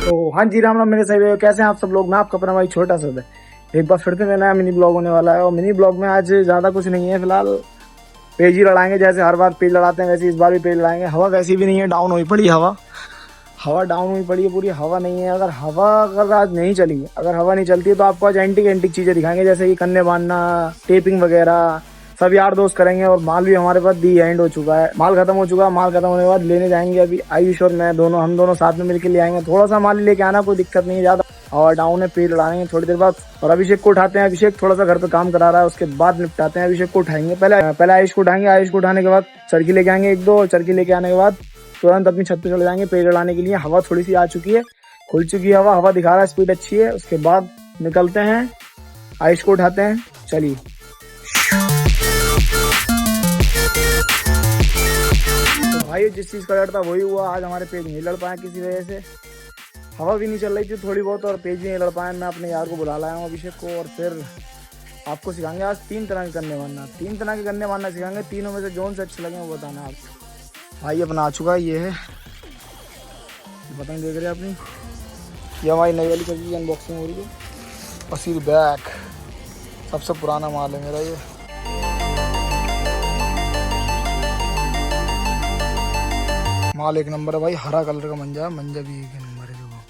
तो हाँ जी, राम राम मेरे सही, कैसे हैं आप सब लोग। मैं आपका अपना भाई छोटा सा एक बार फिर से मेरा नया मिनी ब्लॉग होने वाला है। और मिनी ब्लॉग में आज ज्यादा कुछ नहीं है, फिलहाल पेज ही लड़ाएंगे। जैसे हर बार पेज लड़ाते हैं वैसे इस बार भी पेज लड़ाएंगे। हवा वैसी भी नहीं है, डाउन हुई पड़ी हवा। हवा डाउन हुई पड़ी है पूरी, हवा नहीं है। अगर आज नहीं चली, अगर हवा नहीं चलती है तो आपको आज एंटिक एंटिक चीजें दिखाएंगे, जैसे कि कन्ने बांधना, टेपिंग वगैरह सब यार दोस्त करेंगे। और माल भी हमारे पास दी एंड हो चुका है, माल खत्म हो चुका है। माल खत्म होने के बाद लेने जाएंगे अभी आयुष और मैं दोनों, हम दोनों साथ में मिलकर ले आएंगे। थोड़ा सा माल लेके आना, कोई दिक्कत नहीं है ज्यादा। और डाउन है, पेड़ लड़ाएंगे थोड़ी देर बाद। और अभिषेक को उठाते हैं, अभिषेक थोड़ा सा घर पे काम करा रहा है, उसके बाद निपटाते हैं। अभिषेक को उठाएंगे, पहले आयुष को उठाएंगे। आयुष को उठाने के बाद चरखी लेके आएंगे एक दो। चरखी लेके आने के बाद तुरंत अपनी छत पे चले जाएंगे पेड़ लड़ाने के लिए। हवा थोड़ी सी आ चुकी है, खुल चुकी है हवा, हवा दिखा रहा है, स्पीड अच्छी है। उसके बाद निकलते हैं, आयुष को उठाते हैं, चलिए। तो भाई जिस चीज का डर था वही हुआ, आज हमारे पेज नहीं लड़ पाए किसी वजह से। हवा भी नहीं चल रही थी थोड़ी बहुत और पेज भी नहीं लड़ पाए। मैं अपने यार को बुला लाया हूँ, अभिषेक को। और फिर आपको सिखाएंगे आज 3 तरह के गन्ने बांधना, 3 तरह के गन्ने बांधना सिखाएंगे। तीनों में से जोन से अच्छे लगे वो बताना आपको। भाई अपना आ चुका है, ये है पतंग देख रहे हैं अपनी, ये हमारी नई वाली की अनबॉक्सिंग हो रही है। पसीर बैग सबसे पुराना माल है मेरा ये। माल एक नंबर है भाई, हरा कलर का मंजा है, मंजा भी एक नंबर है। देखो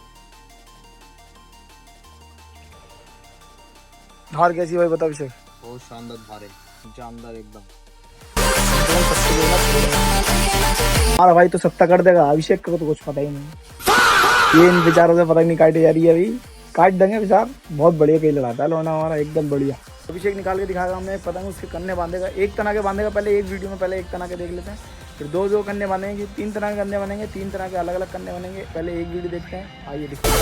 धार कैसी भाई बता अभिषेक। बहुत शानदार धार है, जानदार एकदम। हमारा भाई तो सत्ता कर देगा, अभिषेक को तो कुछ पता ही नहीं। ये इन विचारों से पता नहीं काटे जा रही है, अभी काट देंगे विचार। बहुत बढ़िया कहीं लड़ाता है लोना हमारा, एकदम बढ़िया। अभिषेक निकाल के दिखाएगा हमने पतंग, उसके कन्ने बांधेगा। एक तना के बांधेगा पहले, एक वीडियो में पहले एक तना के देख लेते हैं, फिर दो कन्ने बांधेंगे। 3 तरह के कन्ने बनेंगे, 3 तरह के अलग अलग कन्ने बनेंगे। पहले एक वीडियो देखते हैं, आइए देखते हैं।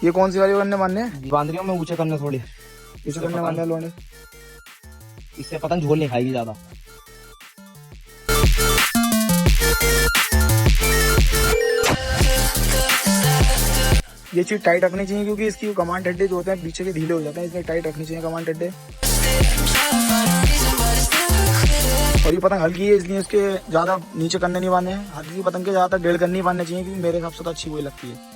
ये कौन सी वाली कन्ने बांधने हैं? बांध रही हूँ मैं ऊंचे करने थोड़ी, इसे कन्ने बांधने लोने। इससे पतंग झोल नहीं खाएगी ज्यादा। ये चीज टाइट रखनी चाहिए, क्योंकि इसकी कमांड अड्डे जो होते हैं पीछे के ढीले हो जाते हैं, इसमें टाइट रखनी चाहिए कमांड अड्डे। और ये पतंग हल्की है, इसलिए इसके ज्यादा नीचे करने नहीं बांधे हैं। हल्की पतंग के ज्यादा 1.5 करने नहीं बांधने चाहिए, क्योंकि मेरे हिसाब से तो अच्छी वही लगती है।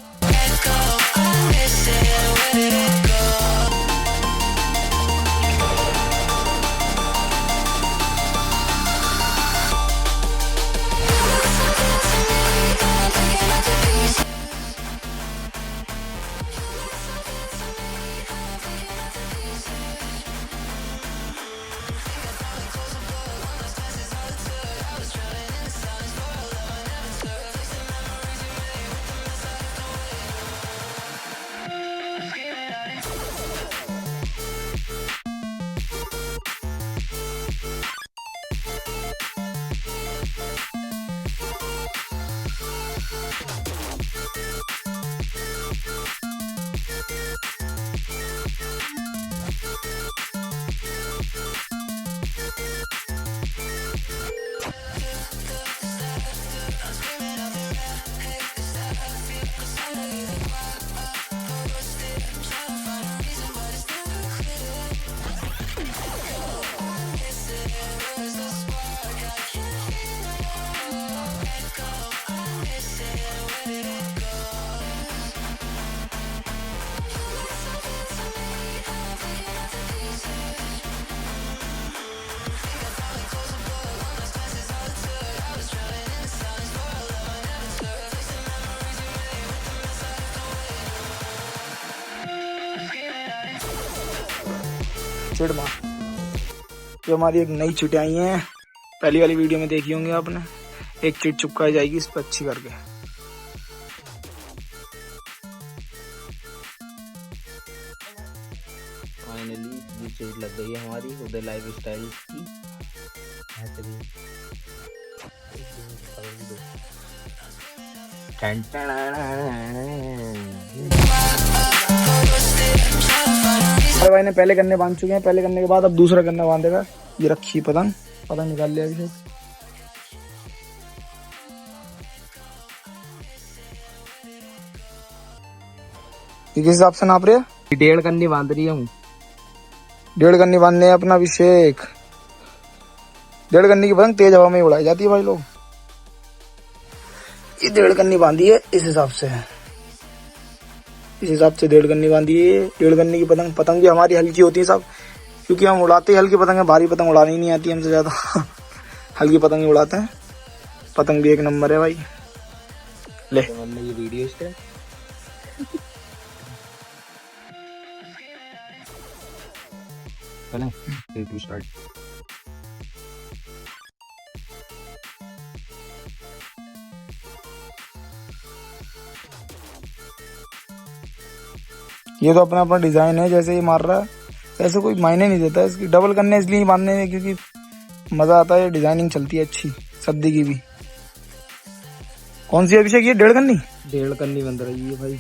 चिड़ मार, ये हमारी एक नई चिट आई है, पहली वाली वीडियो में देखी होंगे आपने। एक चिट चुपका जाएगी इस पर अच्छी करके। फाइनली ये चीज लग गई है हमारी उदय लाइफ स्टाइल की। अरे भाई ने पहले गन्ने बांध चुके हैं, पहले गन्ने के बाद अब दूसरा गन्ना बांधेगा। ये रखी पतंग, पतंग निकाल लिया अभी। किस हिसाब से नाप रहे हैं? 1.5 करनी बांध रही हूँ। डेढ़ गन्नी बांधने हैं अपना अभिषेक। डेढ़ गन्नी की पतंग तेज हवा में ही उड़ाई जाती है भाई लोग। ये डेढ़ गन्नी बांधी है इस हिसाब से, इस हिसाब से डेढ़ गन्नी बांधी है। डेढ़ गन्नी की पतंग, पतंग भी हमारी हल्की होती है सब, क्योंकि हम उड़ाते ही हल्की पतंग है, भारी पतंग उड़ानी नहीं आती हमसे ज्यादा। हल्की पतंग ही उड़ाते हैं। पतंग भी एक नंबर है भाई। ले तो हमने ये वीडियो स्टार्ट चलें 3 2 स्टार्ट। ये तो अपना अपना डिजाइन है, जैसे ही मार रहा है ऐसे कोई मायने नहीं देता। इसकी डबल करने इसलिए नहीं बांधने में क्योंकि मजा आता है, डिजाइनिंग चलती है अच्छी सद्दी की भी। कौन सी अभिषेक ये डेढ़ गन्नी? डेढ़ गन्नी बन रही है भाई,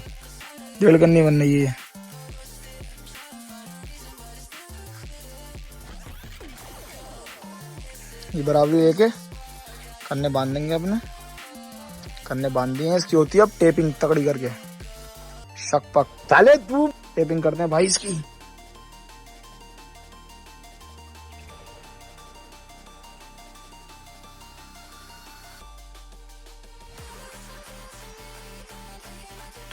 डेढ़ गन्नी बन रही है। ये बराबरी एक है, कन्ने बांध देंगे अपने। कन्ने बांध दिए हैं, इसकी होती है अब टेपिंग तकड़ी करके। शक पक चाले तू टेपिंग करते हैं भाई इसकी।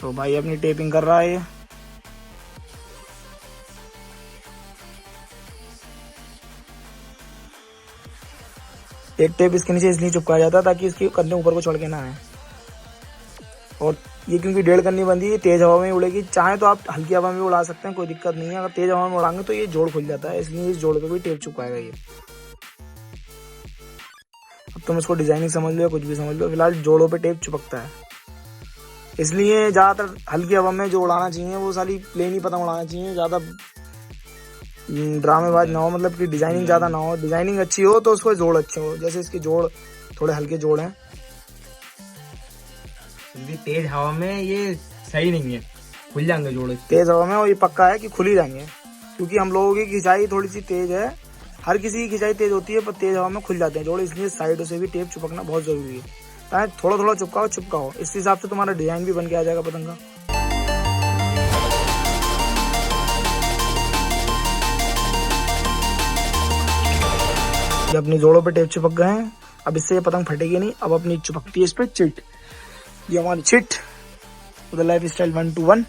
तो भाई अपनी टेपिंग कर रहा है ये। एक टेप इसके नीचे इसलिए चिपकाया जाता है ताकि इसके कन्ने ऊपर को चढ़ के ना आए। और ये क्योंकि डेढ़ गन्नी बंदी है, तेज हवा में उड़ेगी। चाहे तो आप हल्की हवा में उड़ा सकते हैं, कोई दिक्कत नहीं है। अगर तेज हवा में उड़ाएंगे तो ये जोड़ खुल जाता है, इसलिए इस जोड़ पे भी टेप चिपकाएगा ये। अब तुम इसको डिजाइनिंग समझ लो या कुछ भी समझ लो, फिलहाल जोड़ों पे टेप चिपकता है। इसलिए ज्यादातर हल्की हवा में जो उड़ाना चाहिए वो सारी प्लेन ही पतंग उड़ाना चाहिए, ज्यादा ड्रामेबाज ना हो, मतलब कि डिजाइनिंग ज्यादा ना हो। डिजाइनिंग अच्छी हो तो उसको जोड़ अच्छे हो, जैसे इसके जोड़ थोड़े हल्के जोड़ हैं। तेज हवा में ये सही नहीं है, खुल जाएंगे जोड़े तेज हवा में, और ये पक्का है कि खुल ही जाएंगे, क्योंकि हम लोगों की खिंचाई थोड़ी सी तेज है। हर किसी की खिंचाई तेज होती है, पर तेज हवा में खुल जाते हैं जोड़, इसलिए साइडों से भी टेप चिपकना बहुत जरूरी है। चाहे थोड़ा थोड़ा चिपकाओ, इस हिसाब से तुम्हारा डिजाइन भी बन के आ जाएगा पतंग का। ये अपनी जोड़ों पे टेप चिपक गए हैं, अब इससे ये पतंग फटेगी नहीं। अब अपनी चिपकती है इस पे चिट, ये हमारी चिट उधर लाइफ स्टाइल 1 to 1।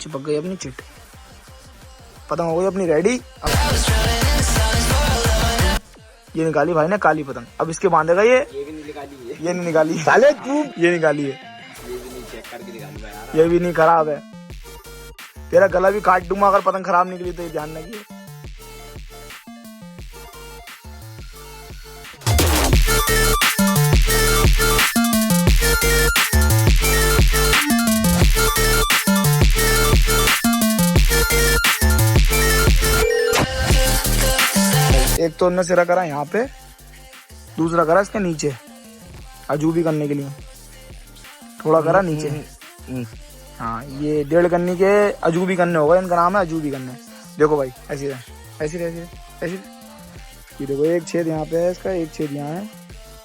चिपक गई अपनी चिट, पतंग हो गई अपनी रेडी। ये निकाली भाई ने काली पतंग, अब इसके बांधेगा ये भी नहीं निकाली है, ये नहीं निकाली साले तू, ये निकाली है, ये भी नहीं चेक करके निकाली यार। ये भी नहीं खराब है। तेरा गला भी काट दूंगा अगर पतंग खराब निकली तो, ये ध्यान रखिए। एक तो उन्होंने सिरा करा यहाँ पे, दूसरा करा इसके नीचे अजूबी करने के लिए, थोड़ा करा नीचे। हाँ, ये डेढ़ गन्नी के अजूबी करने होगा, इनका नाम है अजूबी करने। देखो भाई ऐसी ऐसी ऐसी ऐसी, ये देखो एक छेद यहाँ पे है इसका, एक छेद यहाँ है,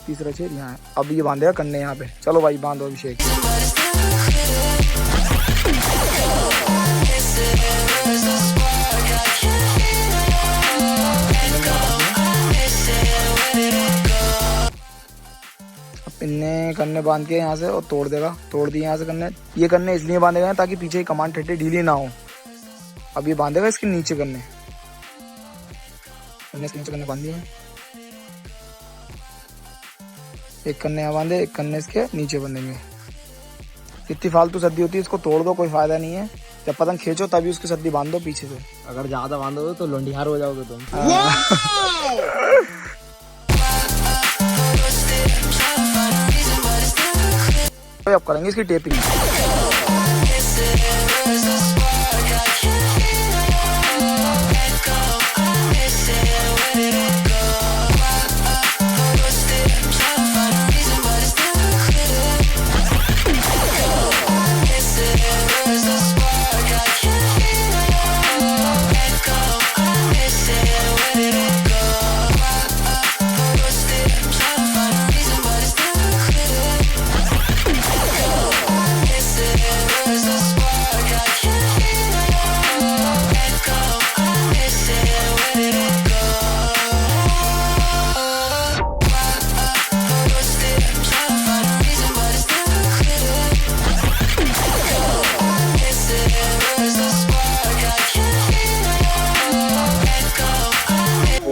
तीसरा छेद यहाँ है। अब ये बांधेगा कन्ने यहाँ पे। चलो भाई बांधो अभिषेक। इनने कन्ने बांध के यहाँ से और तोड़ देगा, तोड़ दिए यहाँ से कन्ने। ये कन्ने इसलिए बांधे गए ताकि पीछे की कमान ठेठी ढीली ना हो। अब ये बांधेगा इसके नीचे कन्ने, इसके नीचे कन्ने बांध दिए। एक कन्ने यहाँ बांधे, एक कन्ने इसके नीचे बंधेंगे। इतनी फालतू सद्दी होती है, इसको तोड़ दो, कोई फायदा नहीं है। जब पतंग खींचो तभी उसकी सद्दी बांध दो पीछे से। अगर ज्यादा बांधोगे तो लोंडिहार हो जाओगे तुम। अब करेंगे इसकी टेपिंग।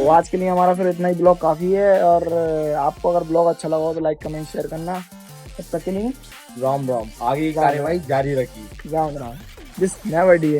तो आज के लिए हमारा फिर इतना ही ब्लॉग काफ़ी है। और आपको अगर ब्लॉग अच्छा लगा हो तो लाइक कमेंट शेयर करना। तब तक के लिए राम राम, आगे की कार्यवाही जारी रखी। Ram Ram. This never D